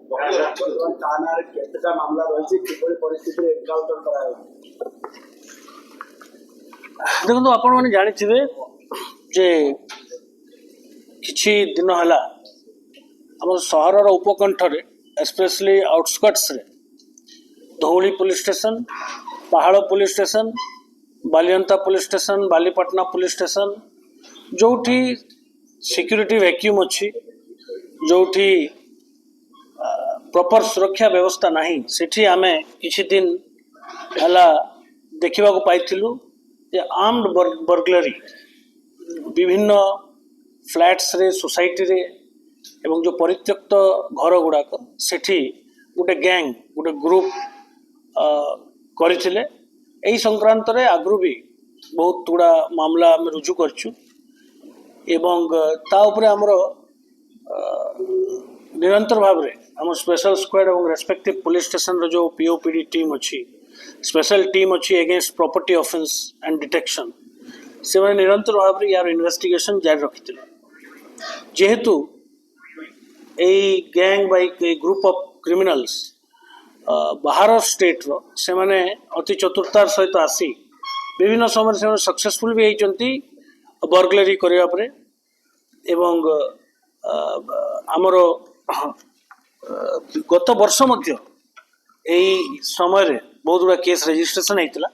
थाना केतटा मामला रही किभली परिस्थिति एनकाउंटर करा देखो आपण मैंने जानी जे किछि दिन है आम सहर उपकंठ स्पेशली आउटस्कट्स रे Dhauli police station Pahad police station Balianta police station Balipatna police station जोठी सिक्यूरिटी वैक्यूम अच्छी जोठी प्रॉपर सुरक्षा व्यवस्था नहीं सेठी आमे किछि दिन हला देखिबा को पाइथिलु जे आर्म्ड बर्गलरी विभिन्न फ्लैट्स रे सोसाइटी रे एवं जो परित्यक्त घर गुड़ाक सेठी गोटे गैंग गोटे ग्रुप करथिले एही संक्रांत रे आगु भी बहुत गुड़ा मामला आम रुजु करछु एवं ता उपरे हमर निरंतर भाव रे हम स्पेशल स्क्वाड और रेस्पेक्टिव पुलिस स्टेशन रो जो पीओपीडी टीम अच्छी स्पेशल टीम अच्छी against property offence and detection से मैंने निरंतर भाव रे यार इन्वेस्टिगेशन जारी रखी जेहेतु यही gang bike group of criminals बाहर स्टेट रो से माने अति चतुरतार सहित आसी विभिन्न समय से सक्सेसफुल भी होती बर्गलरी करने पर एवं आमर गत वर्ष मध्य यही समय रे बहुत गुड़ा केस रजिस्ट्रेशन होता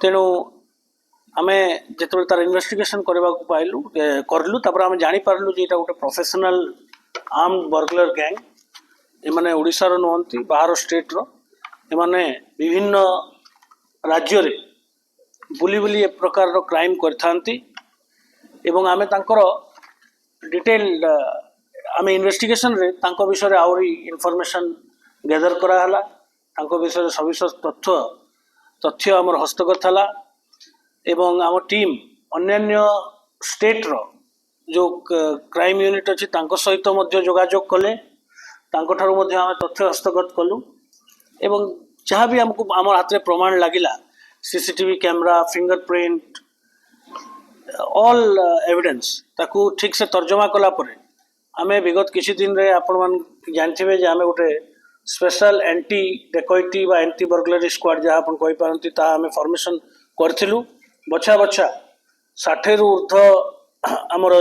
तेणु आमे जिते तार इन्वेस्टिगेशन करने को पाइलु करलु तापर आमे जानी पारलु जे एटा गोटे प्रोफेशनल आर्म्ड बर्गलर गैंग एमाने ओडिसा रो नहंती बाहर स्टेट रो एमाने विभिन्न राज्य रे बुली बुली ए प्रकार रो क्राइम करथांती एवं आमे तांकर डिटेल आमे इन्वेस्टिगेशन रे तांको विषय आउरी इनफॉरमेशन गैदर करा हला तांको विषय सविशेष तथ्य हमर हस्तगत हला एवं आम टीम अन्यान्य स्टेट रो जो क्राइम यूनिट अच्छी सहित जोगाजोग कले आम तथ्य हस्तगत कलु एवं जहाँ भी आमको आम हाथ में प्रमाण लगिला CCTV camera fingerprint all evidence ताकू ठीक से तर्जमा कला परे आमे विगत किसी दिन रे आपण मान जानथिबे जे आमे गोटे स्पेशल एंटी डेकॉइटी बा एंटी बर्गलरी स्क्वाड जहाँ आपण कहि पारंती ता आमे फॉर्मेशन करथिलु बछा बछा 60 रु ऊर्ध्व आमर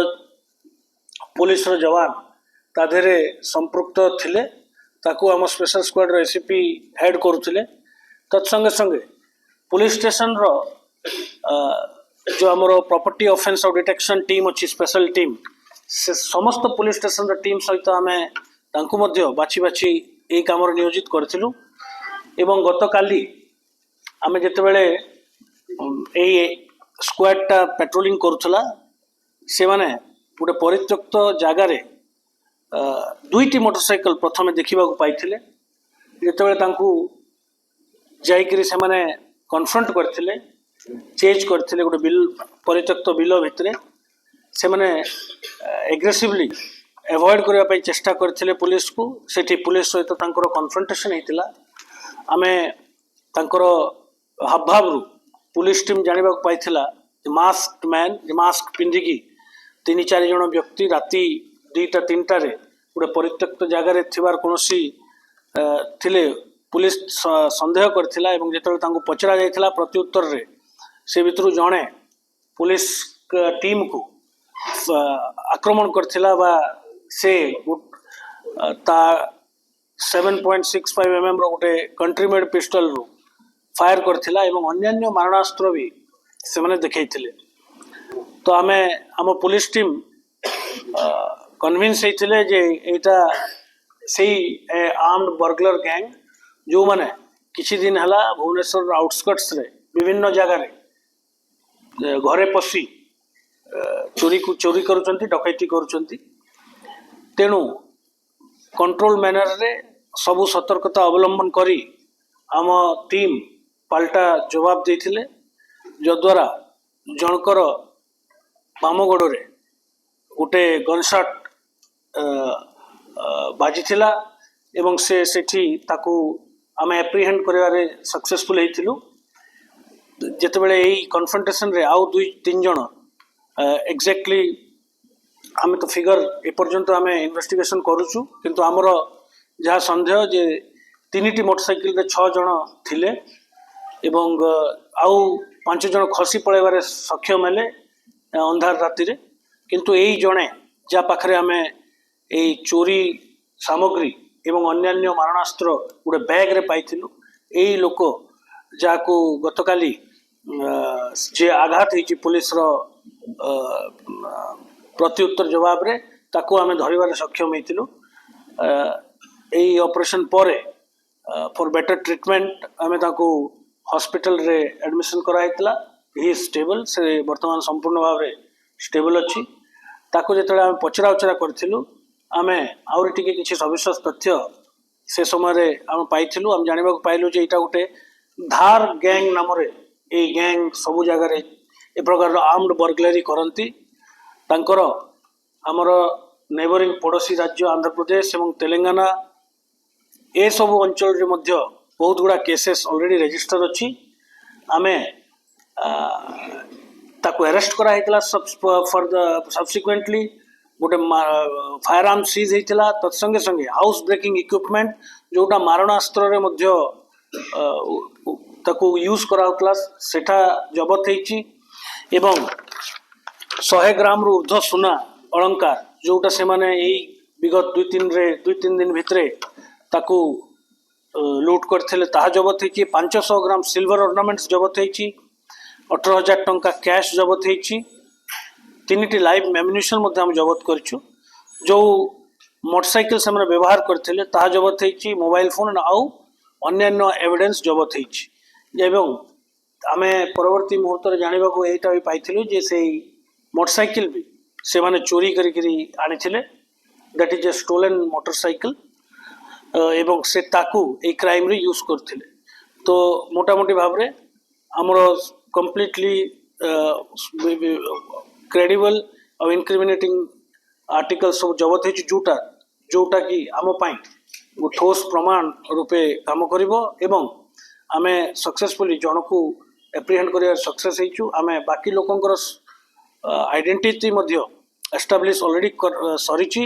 पुलिस रो जवान ता धेरे संपृक्त थिले ताकू आम स्पेशल स्क्वाड रो एसीपी हेड करुथिले तत्संगे संगे पुलिस स्टेशन रो जो आमर प्रॉपर्टी ऑफेंस और डिटेक्शन टीम अच्छी स्पेशल टीम से समस्त पुलिस स्टेशन रो टीम सहित आमे तांकू मध्य बाछि बाछि एई काम रो नियोजित करथिलु एवं गत काली आमे जेते बेले एई स्क्वाडटा पेट्रोलिंग करुथला से माने गोटे परित्यक्त जगार दुईटी मोटरसाइकल प्रथमे देखा पाई जिते जाइकरी से माने कन्फ्रंट करथिले चेज करथिले गोटे बिल परित्यक्त बिल भितरे से माने एग्रेसिवली एवॉइड करने पे चेष्टा करथिले पुलिस को सेठी पुलिस सहित तांकर कन्फ्रंटेशन हेतिला आमे तांकर हावभाव पुलिस टीम जानिबा पाइथिला मास्क मैन मास्क पिंधिकी 3-4 जन व्यक्ति राति 2-3 रे गोटे परित्यक्त जगार थिबार कोनोसी थिले पुलिस संदेह करथिला एवं जेतबे तांको पचरा जायथिला प्रत्युत्तर रे से भितरु जणे पुलिस टीम को आक्रमण करथिला बा से ता 7.65 mm रो गोटे कंट्री मेड पिस्टल रो फायर करथिला एवं अन्यान्य मारणास्त्र भी से माने देखैथिले तो आमे आम पुलिस टीम कन्विंस होइथिले जे एटा सेही आर्म्ड बर्गलर गैंग जो माने किछि दिन हला भुवनेश्वर आउटस्कट्स रे विभिन्न जगह रे घरे पसी चोरी करुचंती डकैती करुचंती तेणु कंट्रोल मैनर रे सबु सतर्कता अवलंबन करी आम टीम पाल्टा जवाब देथिले जद्वारा जनकर बामगोड़ रे गोटे गनशॉट बाजी थिला एवं से सेठी ताकू आम एप्रिहेंड करिवारे सक्सेसफुल हेतिलु जेते बेले एई कन्फ्रंटेशन रे आउ 2-3 जण एक्जेक्टली आम तो फिगर ए पर्यंत आम इन्वेस्टिगेशन करूछु किंतु आमर जहाँ सन्देह जे 3टी मोटरसाइकिल 6 जन थिले एवं आउ 5 जन खसी पड़ेबार सक्षम हेले अंधार राति रे किंतु यही जड़े जहाँ पाखे आम यही चोरी सामग्री एवं अन्यान्य मारणास्त्र गोटे बैग रे पाइथिलु यही लोक जहाँ गतकाली जे आघात होती पुलिस रो प्रत्युत्तर जवाब रे ताकू आमे धरिबार सक्षम हेतिलु यही ऑपरेशन पर फॉर बेटर ट्रीटमेंट आमे ताकू हॉस्पिटल रे एडमिशन कराइतला ही स्टेबल से वर्तमान संपूर्ण भाव रे स्टेबल अछि ताकू जेतले आमे पचरा उचरा करथिलु आमे आउरी टिके किछि सविशेष तथ्य से समय रे आमे पाइथिलु हम जानिबा को पाइलु जे इटा गोटे धार गैंग नाम रे ए गैंग सबु जगह रे ए प्रकार आर्म्ड बर्गलरी करंती तांकर हमर नेबरिंग पड़ोसी राज्य आंध्र प्रदेश एवं तेलंगाना ए सब अंचल रे मध्य बहुत गुड़ा केसेस ऑलरेडी रजिस्टर अच्छी आमे ताको अरेस्ट करा हेतला फॉर द सब्सिक्वेंटली गोटे फायर आर्म सीज हेतला तत्संगे संगे हाउस ब्रेकिंग इक्विपमेंट जोटा मारणास्त्र रे मध्य ताको यूज करा होतला सेठा जबत हेची एवं 100 ग्राम रु ऊर्ध्व सुना अलंकार जोटा से माने यही विगत 2-3 दिन भितरे ताकू लूट करथिले ताहा जबत हेची 500 ग्राम सिल्वर ऑर्नामेंट्स जबत हेची 18,000 टंका कैश जबत हेची 3टी लाइव एम्युनिशन मध्ये हम जबत करछु जो मोटरसाइकिल से माने व्यवहार करथिले ताहा जबत हेची मोबाइल फोन आउ अन्यान्य एविडेंस जबत हेची एवं आमे परवर्ती मुहूर्त रे जानिबा को एटा भी पाइथिलु जे से मोटरसाइकिल भी से माने चोरी करी आनिथिले that is a stolen motorcycle एवं से ताकू ए क्राइम रे यूज करथिले तो मोटा मोटी भाव रे हमरो कंप्लीटली क्रेडिबल और इनक्रिमिनेटिंग आर्टिकल सब जबत हेची जोटा कि आम पाई ठोस प्रमाण रूपे काम करिवो एवं आमे सक्सेसफुली जनकू एप्रिहेंड करिया सक्सेस हेचु आमे बाकी लोकंकर आइडेंटिटी मध्य एस्टाब्लिश ऑलरेडी सरीची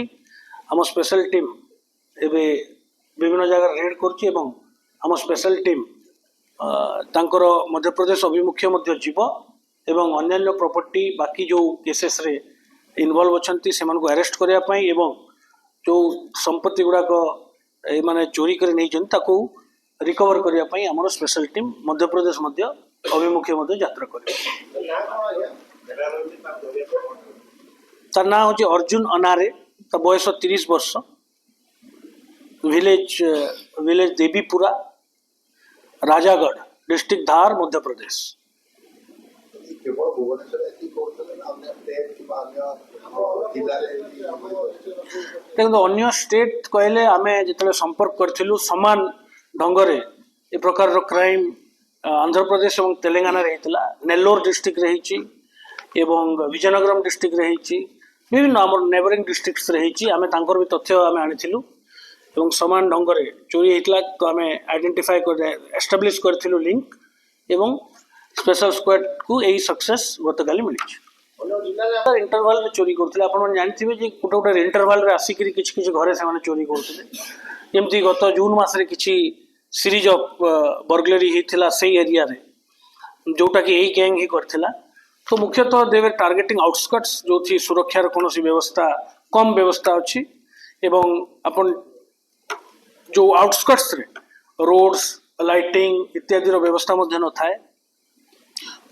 आम स्पेशल टीम एबे विभिन्न जगह रेड करछि एवं आम स्पेशल टीम तांकर मध्य प्रदेश अभिमुख्य मध्य जीव एवं अन्यान्य प्रॉपर्टी बाकी जो केसेस रे इन्वॉल्व अछंती सेमान को अरेस्ट करिया पई एवं जो संपत्ति गुड़ाक माने चोरी कर नहीं ताकू रिकवर करिया पई हमर स्पेशल टीम मध्य प्रदेश मध्य अभिमुख्य मध्य यात्रा करे तार ना होची अर्जुन अनारे ता बयस 30 वर्ष विलेज देवीपुरा राजागढ़ डिस्ट्रिक्ट धार मध्य प्रदेश देखो अन्य स्टेट कहले आमे जितले संपर्क करथिलु समान ढंगरे ए प्रकार क्राइम आंध्र प्रदेश और तेलंगाना रहीतला नेल्लोर डिस्ट्रिक्ट रहीची एवं विजयनगरम डिस्ट्रिक्ट रहीची विभिन्न आम नेबरिंग डिस्ट्रिक्ट्स रहीची आमे तांकर भी तथ्य आमे आनिथिलु एवं समान ढंगरे चोरी हेतला तो आमे आइडेंटिफाई कर एस्टाब्लिश करथिलु लिंक एवं स्पेशल स्क्वाड को यही सक्सेस गतकाली मिली इंटरवाल रे चोरी करथिले आपण माने जानिथिबे जे गोटे गोटे इंटरवाल रे आसिकरी किछि घरे से माने चोरी करथिले जेमती गत जून मास रे किछि सीरीज ऑफ बर्गलरी हेतिला सेही एरिया रे जोटा कि यही गैंग ही करथिला तो मुख्यतः दे वर टार्गेटिंग आउटस्कट्स जो थी सुरक्षार कोनोसी व्यवस्था कम व्यवस्था अछि एवं अपन जो आउटस्कट्स रे रोड्स लाइटिंग इत्यादि रो व्यवस्था मध्य न थाए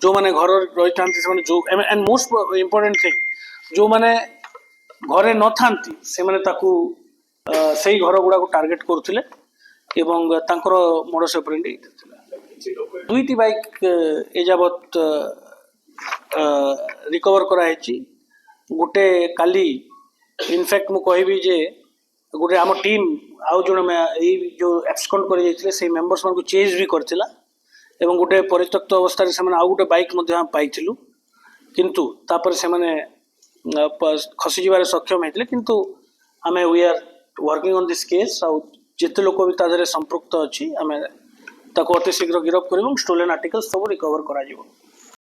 जो माने घर रही थांती से माने जो एंड मोस्ट इंपोर्टेंट थिंग जो माने घरे न थांती से माने ताकू सेही घर गुडा को टार्गेट करथिले एवं तांकर मोडस ऑपरेंडी थिला दुईटी बाइक ए जाबत रिकवर करा हेची गोटे काली इनफैक्ट मु कहबी जे गोटे आम टीम आउ जण जो एब्सकॉन्ड कर जाइथिले से मेंबर्स मान को चेज भी करथिला एवं गोटे परित्यक्त अवस्था रे से आउ गोटे बाइक मध्य पाइथिलु किंतु तापर से माने खसी जिबारे सक्षम हेतिले किंतु आमे we are working on this case आउ जेते लोक भी तादरे संपृक्त अछि आमे ताको अति शीघ्र गिरफ्त करबो स्टोलन आर्टिकल्स सब रिकवर करा जिवो।